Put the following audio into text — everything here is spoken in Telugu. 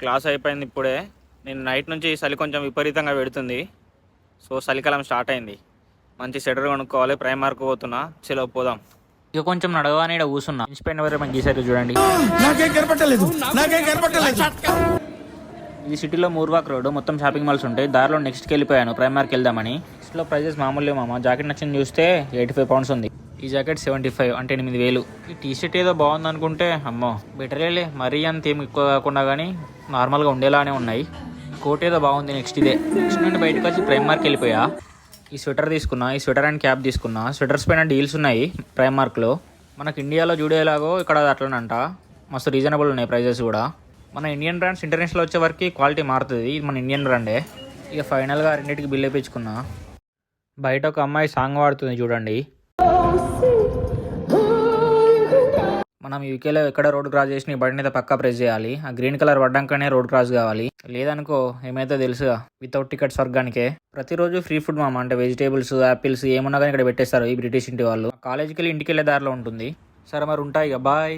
క్లాస్ అయిపోయింది ఇప్పుడే. నేను నైట్ నుంచి చలి కొంచెం విపరీతంగా పెడుతుంది. సో చలికాలం స్టార్ట్ అయింది. మంచి స్వెటర్ కొనుక్కోవాలి. ప్రైమార్క్ పోతున్నా. చలో పోదాం. ఇక కొంచెం నడవగానే ఇక్కడ కూర్చున్నా. ఇన్స్పెండ్ ఎవరు మంచి గీసారు చూడండి. ఇది సిటీలో మూర్వాక్ రోడ్. మొత్తం షాపింగ్ మాల్స్ ఉంటాయి. దారిలో నెక్స్ట్కి వెళ్ళిపోయాను ప్రైమార్కి వెళ్దామని. నెక్స్ట్లో ప్రైజెస్ మామూలు మామ. జాకెట్ నచ్చింది చూస్తే 85 pounds ఉంది. ఈ జాకెట్ 75 అంటే 8,000. ఈ టీ షర్ట్ ఏదో బాగుంది అనుకుంటే అమ్మో బెటరేలే, మరీ అంత ఏమి ఎక్కువ కాకుండా కానీ నార్మల్గా ఉండేలానే ఉన్నాయి. కోట్ ఏదో బాగుంది. నెక్స్ట్ ఇదే. నెక్స్ట్ నుండి బయటకు వచ్చి ప్రైమార్కి వెళ్ళిపోయా. ఈ స్వెటర్ తీసుకున్నా. ఈ స్వెటర్ అండ్ క్యాప్ తీసుకున్నా. స్వెటర్స్ పైన డీల్స్ ఉన్నాయి ప్రైమార్క్లో. మనకు ఇండియాలో చూడేలాగో ఇక్కడ అట్లనంట. మస్తు రీజనబుల్ ఉన్నాయి ప్రైజెస్ కూడా. మన ఇండియన్ బ్రాండ్స్ ఇంటర్నేషనల్ వచ్చే వరకు క్వాలిటీ మారుతుంది. ఇది మన ఇండియన్ బ్రాండే. ఇక ఫైనల్గా రెండింటికి బిల్ వేయించుకున్నా. బయట ఒక అమ్మాయి సాంగ్ పాడుతుంది చూడండి. మనం యూకేలో ఎక్కడ రోడ్ క్రాస్ చేసిన ఈ బటన్ అయితే పక్కా ప్రెస్ చేయాలి. ఆ గ్రీన్ కలర్ పడ్డాకనే రోడ్ క్రాస్ కావాలి. లేదనుకో ఏమైతే తెలుసుగా, వితౌట్ టికెట్ స్వర్గానికే. ప్రతిరోజు ఫ్రీ ఫుడ్ మామ. అంటే వెజిటేబుల్స్, యాపిల్స్ ఏమున్నా కానీ ఇక్కడ పెట్టేస్తారు ఈ బ్రిటిష్ ఇంటి వాళ్ళు. కాలేజీకి వెళ్ళి ఇంటికి వెళ్ళే దారిలో ఉంటుంది. సరే మరి ఉంటాయి ఇక బాయ్.